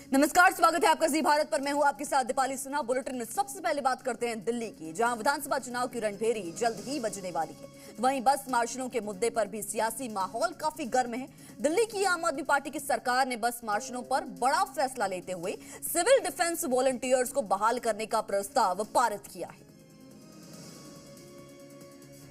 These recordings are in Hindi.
नमस्कार, स्वागत है आपका जी भारत पर। मैं हूं आपके साथ दीपाली सिन्हा। बुलेटिन में सबसे पहले बात करते हैं दिल्ली की, जहां विधानसभा चुनाव की रणभेरी जल्द ही बजने वाली है। वहीं बस मार्शलों के मुद्दे पर भी सियासी माहौल काफी गर्म है। दिल्ली की आम आदमी पार्टी की सरकार ने बस मार्शलों पर बड़ा फैसला लेते हुए सिविल डिफेंस वॉलंटियर्स को बहाल करने का प्रस्ताव पारित किया है।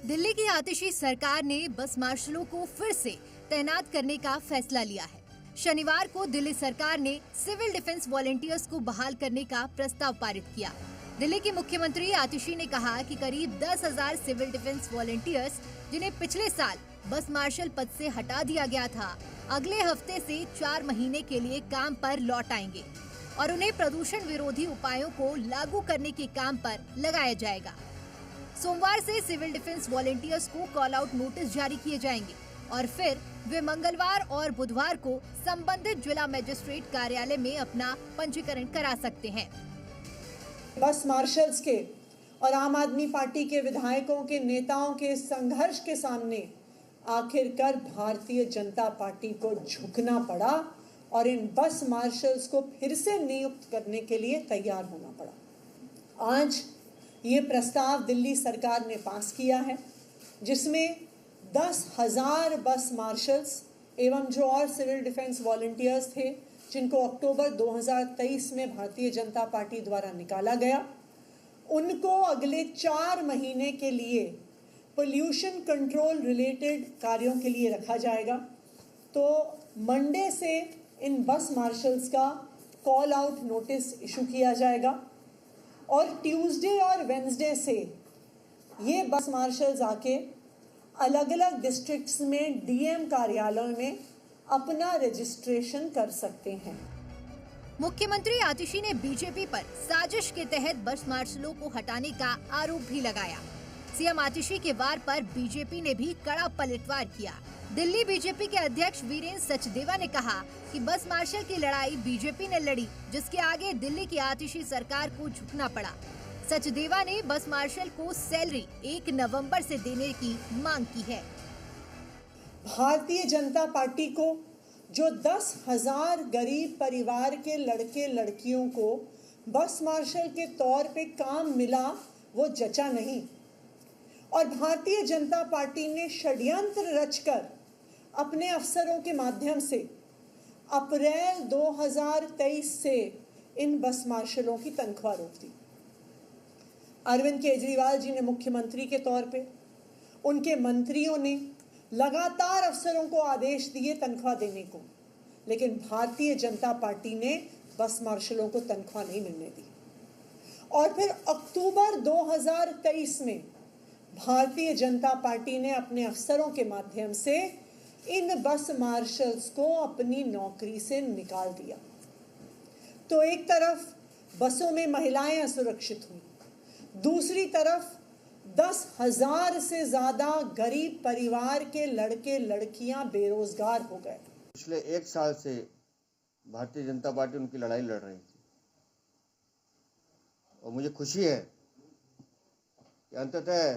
दिल्ली की आतिशी सरकार ने बस मार्शलों को फिर से तैनात करने का फैसला लिया है। शनिवार को दिल्ली सरकार ने सिविल डिफेंस वॉलंटियर्स को बहाल करने का प्रस्ताव पारित किया। दिल्ली की मुख्यमंत्री आतिशी ने कहा कि करीब 10,000 सिविल डिफेंस वॉलंटियर्स, जिन्हें पिछले साल बस मार्शल पद से हटा दिया गया था, अगले हफ्ते से 4 महीने के लिए काम पर लौट आएंगे और उन्हें प्रदूषण विरोधी उपायों को लागू करने के काम पर लगाया जाएगा। सोमवार से सिविल डिफेंस वॉलंटियर्स को कॉल आउट नोटिस जारी किए जाएंगे और फिर वे मंगलवार और बुधवार को संबंधित जिला मजिस्ट्रेट कार्यालय में अपना पंजीकरण करा सकते हैं। बस मार्शल्स के और आम आदमी पार्टी के विधायकों के नेताओं के संघर्ष के सामने आखिरकार भारतीय जनता पार्टी को झुकना पड़ा और इन बस मार्शल्स को फिर से नियुक्त करने के लिए तैयार होना पड़ा। आज ये प्रस्ताव दिल्ली सरकार ने पास किया है, जिसमें 10,000 बस मार्शल्स एवं जो और सिविल डिफेंस वॉलंटियर्स थे, जिनको अक्टूबर 2023 में भारतीय जनता पार्टी द्वारा निकाला गया, उनको अगले 4 महीने के लिए पोल्यूशन कंट्रोल रिलेटेड कार्यों के लिए रखा जाएगा। तो मंडे से इन बस मार्शल्स का कॉल आउट नोटिस इशू किया जाएगा और ट्यूसडे और वेंसडे से ये बस मार्शल्स आके अलग अलग डिस्ट्रिक्ट्स में डीएम कार्यालयों में अपना रजिस्ट्रेशन कर सकते हैं। मुख्यमंत्री आतिशी ने बीजेपी पर साजिश के तहत बस मार्शलों को हटाने का आरोप भी लगाया। सीएम आतिशी के वार पर बीजेपी ने भी कड़ा पलटवार किया। दिल्ली बीजेपी के अध्यक्ष वीरेंद्र सचदेवा ने कहा कि बस मार्शल की लड़ाई बीजेपी ने लड़ी, जिसके आगे दिल्ली की आतिशी सरकार को झुकना पड़ा। सचदेवा ने बस मार्शल को सैलरी 1 नवंबर से देने की मांग की है। भारतीय जनता पार्टी को जो 10,000 गरीब परिवार के लड़के लड़कियों को बस मार्शल के तौर पे काम मिला, वो जचा नहीं और भारतीय जनता पार्टी ने षड्यंत्र रचकर अपने अफसरों के माध्यम से अप्रैल 2023 से इन बस मार्शलों की तनख्वाह रोक दी। अरविंद केजरीवाल जी ने मुख्यमंत्री के तौर पे, उनके मंत्रियों ने लगातार अफसरों को आदेश दिए तनख्वाह देने को, लेकिन भारतीय जनता पार्टी ने बस मार्शलों को तनख्वाह नहीं मिलने दी। और फिर अक्टूबर 2023 में भारतीय जनता पार्टी ने अपने अफसरों के माध्यम से इन बस मार्शल्स को अपनी नौकरी से निकाल दिया। तो एक तरफ बसों में महिलाएं असुरक्षित हुई, दूसरी तरफ 10,000 से ज्यादा गरीब परिवार के लड़के लड़कियां बेरोजगार हो गए। पिछले 1 साल से भारतीय जनता पार्टी उनकी लड़ाई लड़ रही थी और मुझे खुशी है कि अंततः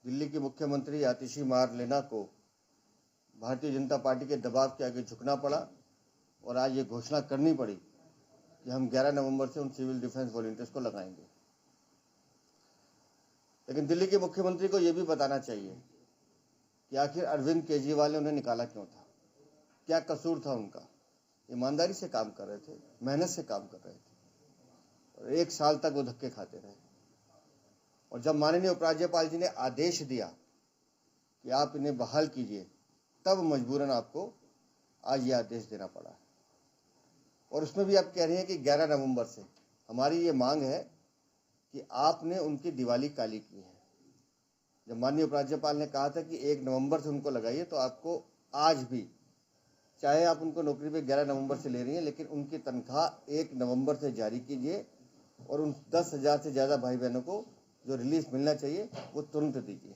दिल्ली की मुख्यमंत्री आतिशी मार्लेना को भारतीय जनता पार्टी के दबाव के आगे झुकना पड़ा और आज ये घोषणा करनी पड़ी कि हम 11 नवंबर से उन सिविल डिफेंस वॉलंटियर्स को लगाएंगे। लेकिन दिल्ली के मुख्यमंत्री को यह भी बताना चाहिए कि आखिर अरविंद केजरीवाल ने उन्हें निकाला क्यों था, क्या कसूर था उनका। ईमानदारी से काम कर रहे थे, मेहनत से काम कर रहे थे और 1 साल तक वो धक्के खाते रहे। और जब माननीय उपराज्यपाल जी ने आदेश दिया कि आप इन्हें बहाल कीजिए, तब मजबूरन आपको आज ये आदेश देना पड़ा है। और उसमें भी आप कह रहे हैं कि 11 नवंबर से हमारी ये मांग है कि आपने उनकी दिवाली काली की है। जब माननीय उपराज्यपाल ने कहा था कि 1 नवंबर से उनको लगाइए, तो आपको आज भी, चाहे आप उनको नौकरी पे 11 नवंबर से ले रही हैं, लेकिन उनकी तनख्वाह 1 नवंबर से जारी कीजिए और उन 10,000 से ज़्यादा भाई बहनों को जो रिलीफ मिलना चाहिए वो तुरंत दीजिए।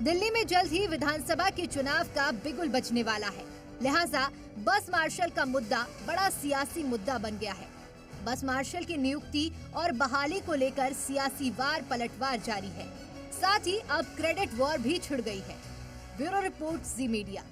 दिल्ली में जल्द ही विधानसभा के चुनाव का बिगुल बजने वाला है, लिहाजा बस मार्शल का मुद्दा बड़ा सियासी मुद्दा बन गया है। बस मार्शल की नियुक्ति और बहाली को लेकर सियासी वार पलटवार जारी है। साथ ही अब क्रेडिट वॉर भी छिड़ गई है। ब्यूरो रिपोर्ट, जी मीडिया।